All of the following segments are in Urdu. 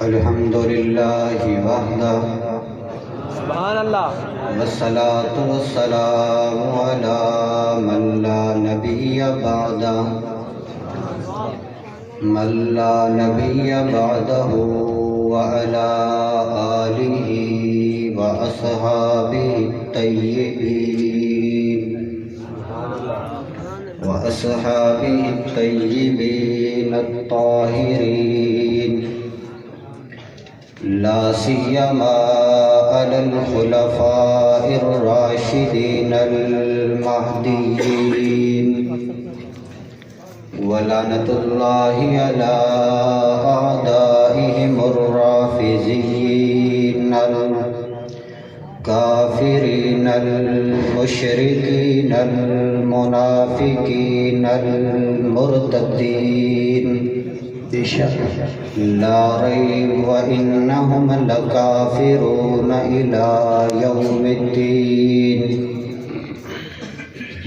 الحمد للہ وحدہ سبحان اللہ والصلاة والسلام علی من لا نبی بعدہ وعلی آلہ وأصحابہ الطیبین الطاہرین لا سیما علی الخلفاء الراشدین المہدیین ولعنۃ اللہ علی اعدائہم الرافضین الکافرین المشرکین المنافقین المرتدین لا ریب وانہم لکافرون الی یوم الدین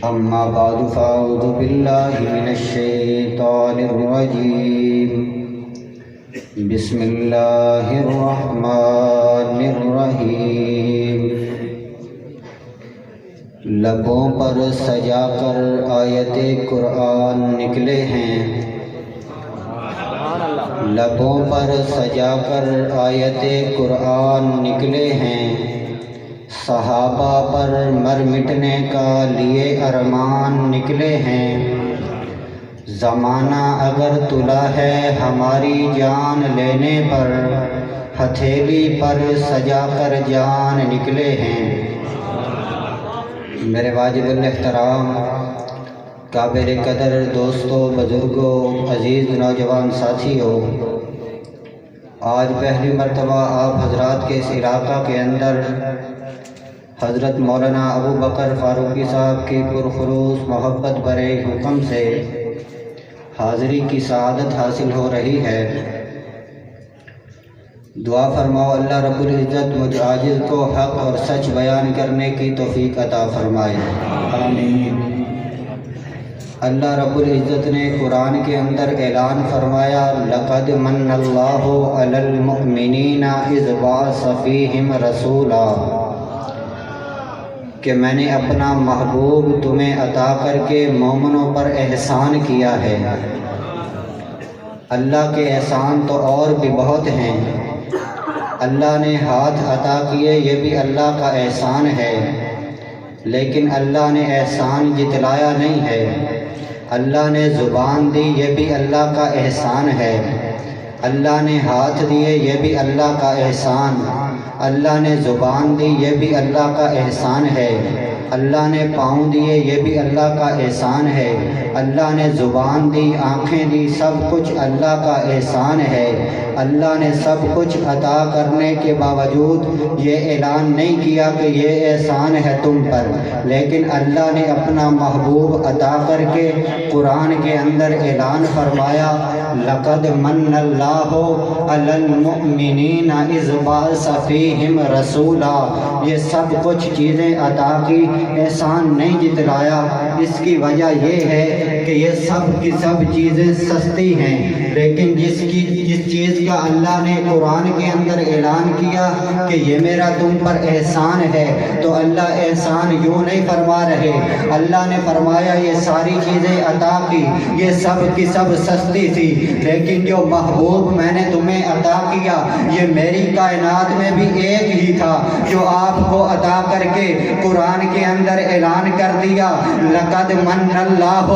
اما بعد فاعوذ باللہ من الشیطان الرجیم بسم اللہ الرحمن الرحیم لبوں پر سجا کر آیت قرآن نکلے ہیں، لبوں پر سجا کر آیت قرآن نکلے ہیں، صحابہ پر مر مٹنے کا لیے ارمان نکلے ہیں، زمانہ اگر تلا ہے ہماری جان لینے پر، ہتھیلی پر سجا کر جان نکلے ہیں۔ میرے واجب الاحترام قابل قدر دوستوں، بزرگوں، عزیز نوجوان ساتھیوں، آج پہلی مرتبہ آپ حضرات کے اس علاقہ کے اندر حضرت مولانا ابو بکر فاروقی صاحب کی پرخلوص محبت برے حکم سے حاضری کی سعادت حاصل ہو رہی ہے۔ دعا فرماؤ اللہ رب العزت مجھ عاجز کو حق اور سچ بیان کرنے کی توفیق عطا فرمائے، آمین۔ اللہ رب العزت نے قرآن کے اندر اعلان فرمایا لقد من اللہ علی المؤمنین اذ بعث فیہم رسولا، کہ میں نے اپنا محبوب تمہیں عطا کر کے مومنوں پر احسان کیا ہے۔ اللہ کے احسان تو اور بھی بہت ہیں، اللہ نے ہاتھ عطا کیے یہ بھی اللہ کا احسان ہے، لیکن اللہ نے احسان جتلایا نہیں ہے۔ اللہ نے زبان دی یہ بھی اللہ کا احسان ہے، اللہ نے ہاتھ دیے یہ بھی اللہ کا احسان، اللہ نے زبان دی یہ بھی اللہ کا احسان ہے، اللہ نے پاؤں دیے یہ بھی اللہ کا احسان ہے، اللہ نے زبان دی، آنکھیں دی، سب کچھ اللہ کا احسان ہے۔ اللہ نے سب کچھ عطا کرنے کے باوجود یہ اعلان نہیں کیا کہ یہ احسان ہے تم پر، لیکن اللہ نے اپنا محبوب عطا کر کے قرآن کے اندر اعلان فرمایا لقد من اللہ علی المؤمنین اذ بعث فیہم رسولا، یہ سب کچھ چیزیں عطا کی، احسان نہیں جتلایا۔ اس کی وجہ یہ ہے کہ یہ سب کی سب چیزیں سستی ہیں، لیکن جس چیز کا اللہ نے قرآن کے اندر اعلان کیا کہ یہ میرا تم پر احسان ہے، تو اللہ احسان یوں نہیں فرما رہے، اللہ نے فرمایا یہ ساری چیزیں عطا کی، یہ سب کی سب سستی تھی، لیکن جو محبوب میں نے تمہیں عطا کیا یہ میری کائنات میں بھی ایک ہی تھا، جو آپ کو عطا کر کے قرآن کے اندر اعلان کر دیا لقد من اللہ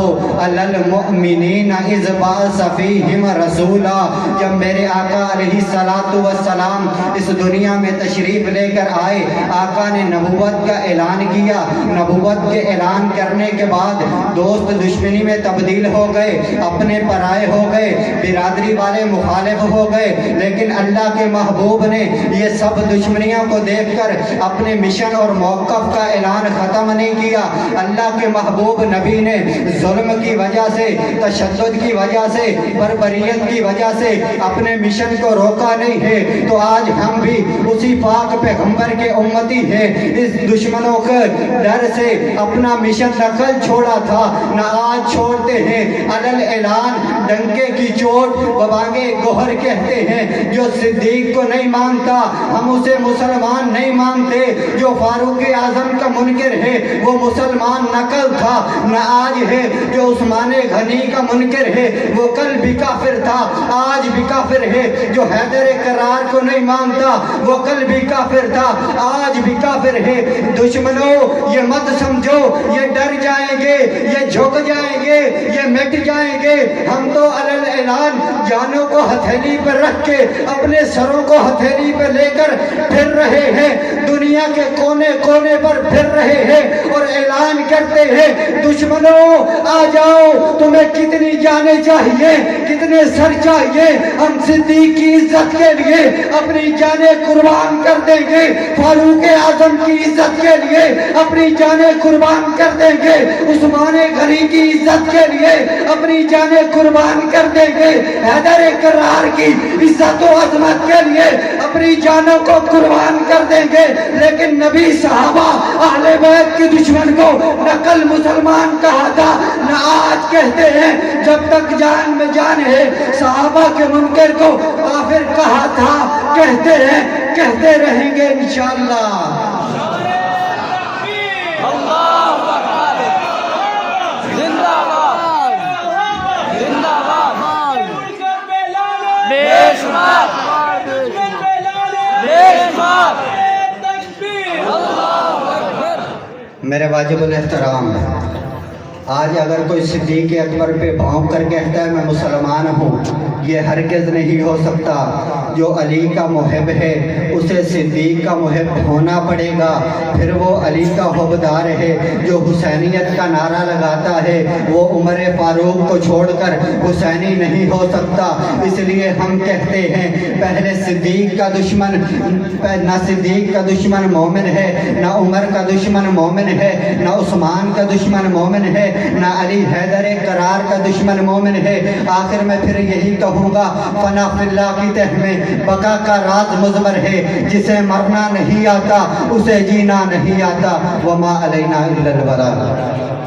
علی المؤمنین اذ بعث فیہم رسولا۔ جب میرے آقا علیہ السلام اس دنیا میں تشریف لے کر آئے، آقا نے نبوت کا اعلان کیا، نبوت کے اعلان کرنے کے بعد دوست دشمنی میں تبدیل ہو گئے، اپنے پرائے ہو گئے، برادری والے مخالف ہو گئے، لیکن اللہ کے محبوب نے یہ سب دشمنیوں کو دیکھ کر اپنے مشن اور موقف کا اعلان ختم نہیں کیا۔ اللہ کے محبوب نبی نے ظلم کی وجہ سے، تشدد کی وجہ سے، بربریت کی وجہ سے اپنے مشن کو روکا نہیں ہے، تو آج ہم بھی اسی پاک پیغمبر کے امتی ہیں۔ اس دشمنوں کے ڈر سے اپنا مشن نہ کل چھوڑا تھا نہ آج چھوڑتے ہیں، علل اعلان ڈنکے کی چوٹ وہ بانگے گوہر کہتے ہیں۔ جو صدیق کو نہیں مانتا ہم اسے مسلمان نہیں مانتے، جو فاروق اعظم کا منکر ہے وہ مسلمان نہ کل تھا نہ آج ہے، جو عثمان غنی کا منکر ہے وہ کل بھی کافر تھا آج بھی کافر ہے، جو حیدر کرار کو نہیں مانتا وہ کل بھی کافر تھا آج بھی کافر ہے۔ دشمنوں یہ مت سمجھو یہ ڈر جائیں گے، یہ جھک جائیں گے، یہ مٹ جائیں گے، ہم تو علل اعلان جانوں کو ہتھیلی پر رکھ کے اپنے سروں کو ہتھیلی پر لے کر پھر رہے ہیں، دنیا کے کونے کونے پر پھر رہے ہیں اور اعلان کرتے ہیں دشمنوں آ جاؤ، تمہیں کتنی جانیں چاہیے، کتنے سر چاہیے، ہم صدیق کی عزت کے لیے اپنی جانیں قربان کر دیں گے، فاروق اعظم کی عزت کے لیے اپنی جانیں قربان کر دیں گے، عثمان غنی کی عزت کے لیے اپنی جانیں قربان کر دیں گے، حیدر کرار کی عزت و عظمت کے لیے اپنی جانوں کو قربان کر دیں گے۔ لیکن نبی صحابہ اہل بیت کے دشمن کو نہ کل مسلمان کہا تھا نہ آج کہتے ہیں، جب تک جان میں جان ہے صحابہ کے منکر کو کافر کہا تھا، کہتے ہیں کہتے رہیں گے انشاءاللہ۔ اللہ اکبر، زندہ باد، زندہ باد، بے شمار، بے شمار، اللہ اکبر۔ میرے واجب الاحترام، آج اگر کوئی صدیق اکبر پہ بھونک کر کہتا ہے میں مسلمان ہوں، یہ ہرگز نہیں ہو سکتا۔ جو علی کا محب ہے اسے صدیق کا محب ہونا پڑے گا، پھر وہ علی کا حبدار ہے۔ جو حسینیت کا نعرہ لگاتا ہے وہ عمر فاروق کو چھوڑ کر حسینی نہیں ہو سکتا۔ اس لیے ہم کہتے ہیں پہلے صدیق کا دشمن، نہ صدیق کا دشمن مومن ہے، نہ عمر کا دشمن مومن ہے، نہ عثمان کا دشمن مومن ہے، نہ علی حیدر کرار کا دشمن مومن ہے۔ آخر میں پھر یہی کہوں گا فنا فی اللہ کی تہ میں بقا کا راز مضمر ہے، جسے مرنا نہیں آتا اسے جینا نہیں آتا، وما علینا الا البلاغ۔